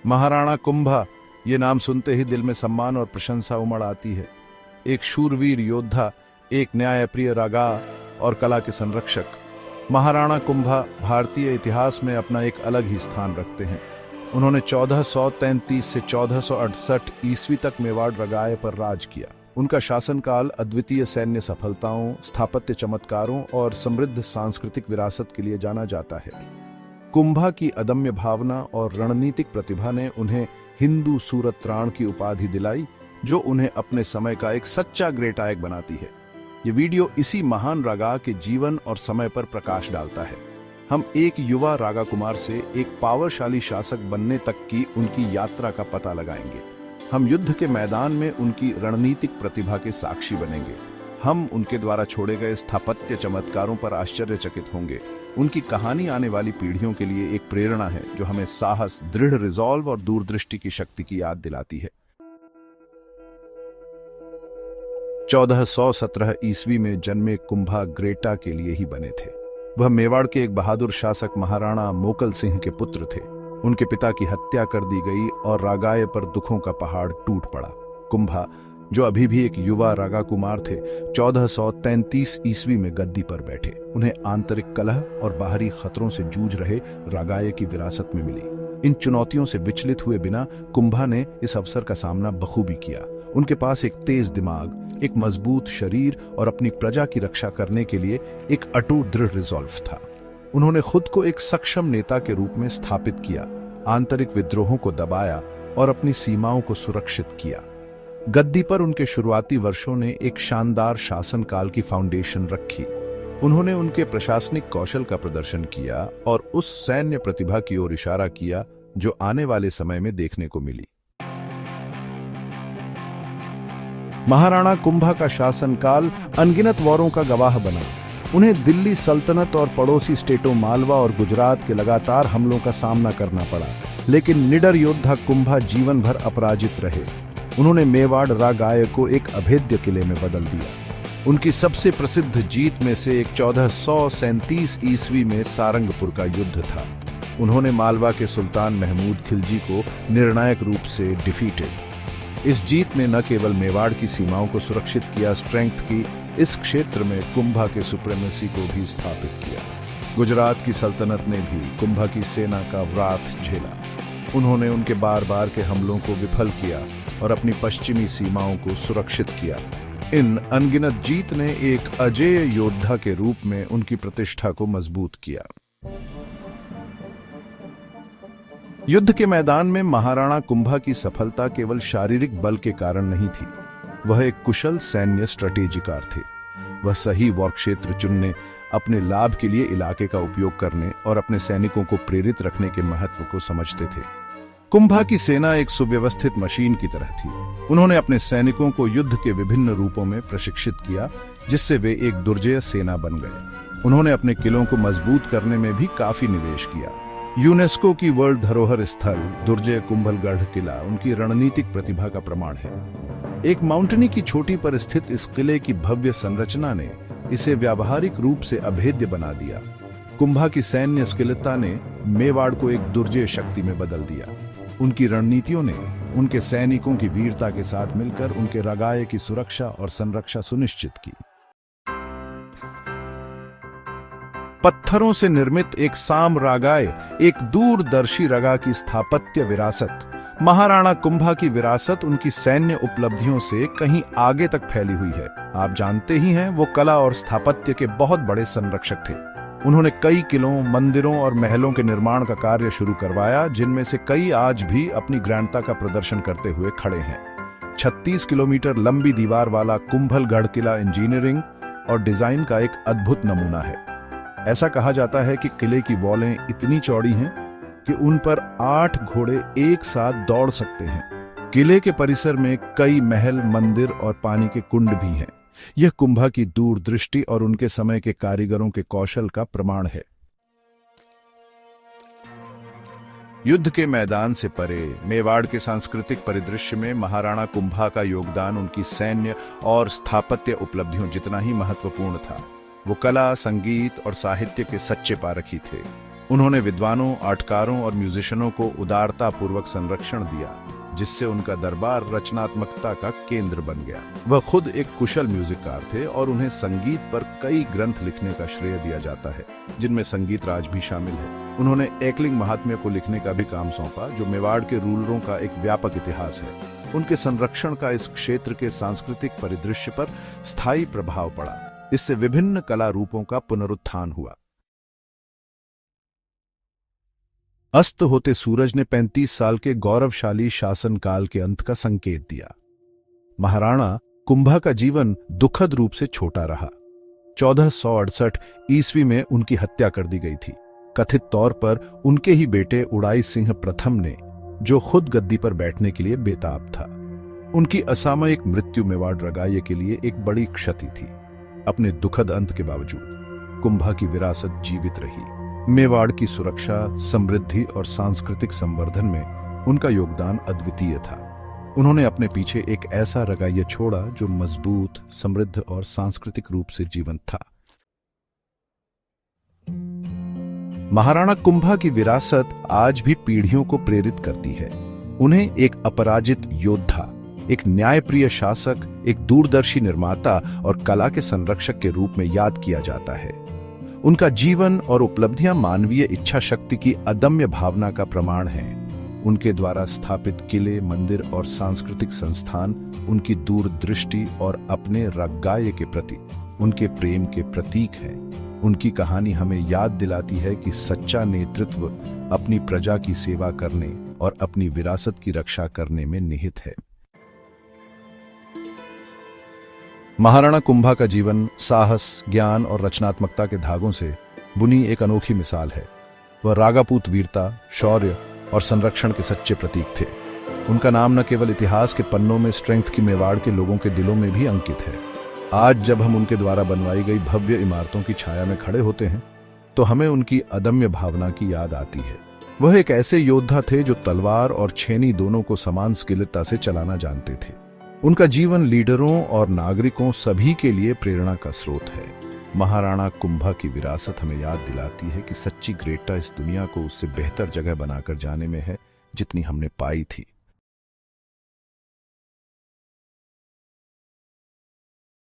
महाराणा कुंभा, ये नाम सुनते ही दिल में सम्मान और प्रशंसा उमड़ आती है। एक शूरवीर योद्धा, एक न्यायप्रिय रागा और कला के संरक्षक, महाराणा कुंभा भारतीय इतिहास में अपना एक अलग ही स्थान रखते हैं। उन्होंने 1433 से 1468 ईस्वी तक मेवाड़ रगाए पर राज किया। उनका शासनकाल अद्वितीय सैन्य सफलताओं, स्थापत्य चमत्कारों और समृद्ध सांस्कृतिक विरासत के लिए जाना जाता है। कुंभा की अदम्य भावना और रणनीतिक प्रतिभा ने उन्हें हिंदू सूरत्राण की उपाधि दिलाई, जो उन्हें अपने समय का एक सच्चा ग्रेट नायक बनाती है। ये वीडियो इसी महान रागा के जीवन और समय पर प्रकाश डालता है। हम एक युवा रागा कुमार से एक पावरशाली शासक बनने तक की उनकी यात्रा का पता लगाएंगे। हम युद्ध के मैदान में उनकी रणनीतिक प्रतिभा के साक्षी बनेंगे। हम उनके द्वारा छोड़े गए स्थापत्य चमत्कारों पर आश्चर्यचकित होंगे। उनकी कहानी आने वाली पीढ़ियों के लिए एक प्रेरणा है, जो हमें साहस, दृढ़ रिजॉल्व और दूरदृष्टि की शक्ति की याद दिलाती है। 1417 ईस्वी में जन्मे कुंभा ग्रेटा के लिए ही बने थे। वह मेवाड़ के एक बहादुर शासक महाराणा मोकल सिंह के पुत्र थे। उनके पिता की हत्या कर दी गई और रागाए पर दुखों का पहाड़ टूट पड़ा। कुंभा, जो अभी भी एक युवा रागा कुमार थे, 1433 ईस्वी में गद्दी पर बैठे। उन्हें आंतरिक कलह और बाहरी खतरों से जूझ रहे रागाए की विरासत में मिली। इन चुनौतियों से विचलित हुए बिना कुंभा ने इस अवसर का सामना बखूबी किया। उनके पास एक तेज दिमाग, एक मजबूत शरीर और अपनी प्रजा की रक्षा करने के लिए एक अटूट दृढ़ रिजॉल्व था। उन्होंने खुद को एक सक्षम नेता के रूप में स्थापित किया, आंतरिक विद्रोहों को दबाया और अपनी सीमाओं को सुरक्षित किया। गद्दी पर उनके शुरुआती वर्षों ने एक शानदार शासनकाल की फाउंडेशन रखी। उन्होंने उनके प्रशासनिक कौशल का प्रदर्शन किया और उस सैन्य प्रतिभा की ओर इशारा किया जो आने वाले समय में देखने को मिली। महाराणा कुंभा का शासनकाल अनगिनत वॉरों का गवाह बना। उन्हें दिल्ली सल्तनत और पड़ोसी स्टेटों मालवा और गुजरात के लगातार हमलों का सामना करना पड़ा, लेकिन निडर योद्धा कुंभा जीवन भर अपराजित रहे। उन्होंने मेवाड़ रागाए को एक अभेद्य किले में बदल दिया। उनकी सबसे प्रसिद्ध जीत में से एक 1437 ईस्वी में सारंगपुर का युद्ध था। उन्होंने मालवा के सुल्तान महमूद खिलजी को निर्णायक रूप से डिफीटेड। इस जीत ने न केवल मेवाड़ की सीमाओं को सुरक्षित किया, स्ट्रेंथ की इस क्षेत्र में कुंभा के सुप्रीमेसी को भी स्थापित किया। गुजरात की सल्तनत ने भी कुंभा की सेना का व्राथ झेला। उन्होंने उनके बार बार के हमलों को विफल किया और अपनी पश्चिमी सीमाओं को सुरक्षित किया। इन अनगिनत जीत ने एक अजेय योद्धा के रूप में उनकी प्रतिष्ठा को मजबूत किया। युद्ध के मैदान में महाराणा कुंभा की सफलता केवल शारीरिक बल के कारण नहीं थी। वह एक कुशल सैन्य स्ट्रेटेजिकार थे। वह सही वॉर क्षेत्र चुनने, अपने लाभ के लिए इलाके का उपयोग करने और अपने सैनिकों को प्रेरित रखने के महत्व को समझते थे। कुंभा की सेना एक सुव्यवस्थित मशीन की तरह थी। उन्होंने अपने सैनिकों को युद्ध के विभिन्न रूपों में प्रशिक्षित किया, जिससे वे एक दुर्जय सेना बन गए। उन्होंने अपने किलों को मजबूत करने में भी काफी निवेश किया। यूनेस्को की वर्ल्ड धरोहर स्थल दुर्जय कुंभलगढ़ किला उनकी रणनीतिक प्रतिभा का प्रमाण है। एक माउंटेनी की चोटी पर स्थित इस किले की भव्य संरचना ने इसे व्यावहारिक रूप से अभेद्य बना दिया। कुंभा की सैन्य स्किलता ने मेवाड़ को एक दुर्जय शक्ति में बदल दिया। उनकी रणनीतियों ने उनके सैनिकों की वीरता के साथ मिलकर उनके रगाए की सुरक्षा और संरक्षा सुनिश्चित की। पत्थरों से निर्मित एक साम रागाए, एक दूरदर्शी रगा की स्थापत्य विरासत। महाराणा कुंभा की विरासत उनकी सैन्य उपलब्धियों से कहीं आगे तक फैली हुई है। आप जानते ही हैं, वो कला और स्थापत्य के बहुत बड़े संरक्षक थे। उन्होंने कई किलों, मंदिरों और महलों के निर्माण का कार्य शुरू करवाया, जिनमें से कई आज भी अपनी ग्रैंडता का प्रदर्शन करते हुए खड़े हैं। 36 किलोमीटर लंबी दीवार वाला कुंभलगढ़ किला इंजीनियरिंग और डिजाइन का एक अद्भुत नमूना है। ऐसा कहा जाता है कि किले की वॉलें इतनी चौड़ी हैं कि उन पर 8 घोड़े एक साथ दौड़ सकते हैं। किले के परिसर में कई महल, मंदिर और पानी के कुंड भी हैं। यह कुंभा की दूरदृष्टि और उनके समय के कारीगरों के कौशल का प्रमाण है। युद्ध के मैदान से परे मेवाड़ के सांस्कृतिक परिदृश्य में महाराणा कुंभा का योगदान उनकी सैन्य और स्थापत्य उपलब्धियों जितना ही महत्वपूर्ण था। वो कला, संगीत और साहित्य के सच्चे पारखी थे। उन्होंने विद्वानों, आर्टकारों और म्यूजिशियनों को उदारता पूर्वक संरक्षण दिया, जिससे उनका दरबार रचनात्मकता का केंद्र बन गया। वह खुद एक कुशल म्यूजिककार थे और उन्हें संगीत पर कई ग्रंथ लिखने का श्रेय दिया जाता है, जिनमें संगीत राज भी शामिल है। उन्होंने एकलिंग महात्म्य को लिखने का भी काम सौंपा, जो मेवाड़ के रूलरों का एक व्यापक इतिहास है। उनके संरक्षण का इस क्षेत्र के सांस्कृतिक परिदृश्य पर स्थायी प्रभाव पड़ा। इससे विभिन्न कला रूपों का पुनरुत्थान हुआ। अस्त होते सूरज ने 35 साल के गौरवशाली शासनकाल के अंत का संकेत दिया। महाराणा कुंभा का जीवन दुखद रूप से छोटा रहा। 1468 ईस्वी में उनकी हत्या कर दी गई थी, कथित तौर पर उनके ही बेटे उड़ाई सिंह प्रथम ने, जो खुद गद्दी पर बैठने के लिए बेताब था। उनकी असामयिक मृत्यु मेवाड़ रगाये के लिए एक बड़ी क्षति थी। अपने दुखद अंत के बावजूद कुंभा की विरासत जीवित रही। मेवाड़ की सुरक्षा, समृद्धि और सांस्कृतिक संवर्धन में उनका योगदान अद्वितीय था। उन्होंने अपने पीछे एक ऐसा रगाइया छोड़ा जो मजबूत, समृद्ध और सांस्कृतिक रूप से जीवंत था। महाराणा कुंभा की विरासत आज भी पीढ़ियों को प्रेरित करती है। उन्हें एक अपराजित योद्धा, एक न्यायप्रिय शासक, एक दूरदर्शी निर्माता और कला के संरक्षक के रूप में याद किया जाता है। उनका जीवन और उपलब्धियां मानवीय इच्छा शक्ति की अदम्य भावना का प्रमाण हैं। उनके द्वारा स्थापित किले, मंदिर और सांस्कृतिक संस्थान उनकी दूरदृष्टि और अपने रगाये के प्रति उनके प्रेम के प्रतीक हैं। उनकी कहानी हमें याद दिलाती है कि सच्चा नेतृत्व अपनी प्रजा की सेवा करने और अपनी विरासत की रक्षा करने में निहित है। महाराणा कुंभा का जीवन साहस, ज्ञान और रचनात्मकता के धागों से बुनी एक अनोखी मिसाल है। वह रागापूत वीरता, शौर्य और संरक्षण के सच्चे प्रतीक थे। उनका नाम न केवल इतिहास के पन्नों में स्ट्रेंथ की मेवाड़ के लोगों के दिलों में भी अंकित है। आज जब हम उनके द्वारा बनवाई गई भव्य इमारतों की छाया में खड़े होते हैं, तो हमें उनकी अदम्य भावना की याद आती है। वह एक ऐसे योद्धा थे जो तलवार और छेनी दोनों को समान स्किलता से चलाना जानते थे। उनका जीवन लीडरों और नागरिकों सभी के लिए प्रेरणा का स्रोत है। महाराणा कुंभा की विरासत हमें याद दिलाती है कि सच्ची ग्रेटता इस दुनिया को उससे बेहतर जगह बनाकर जाने में है, जितनी हमने पाई थी।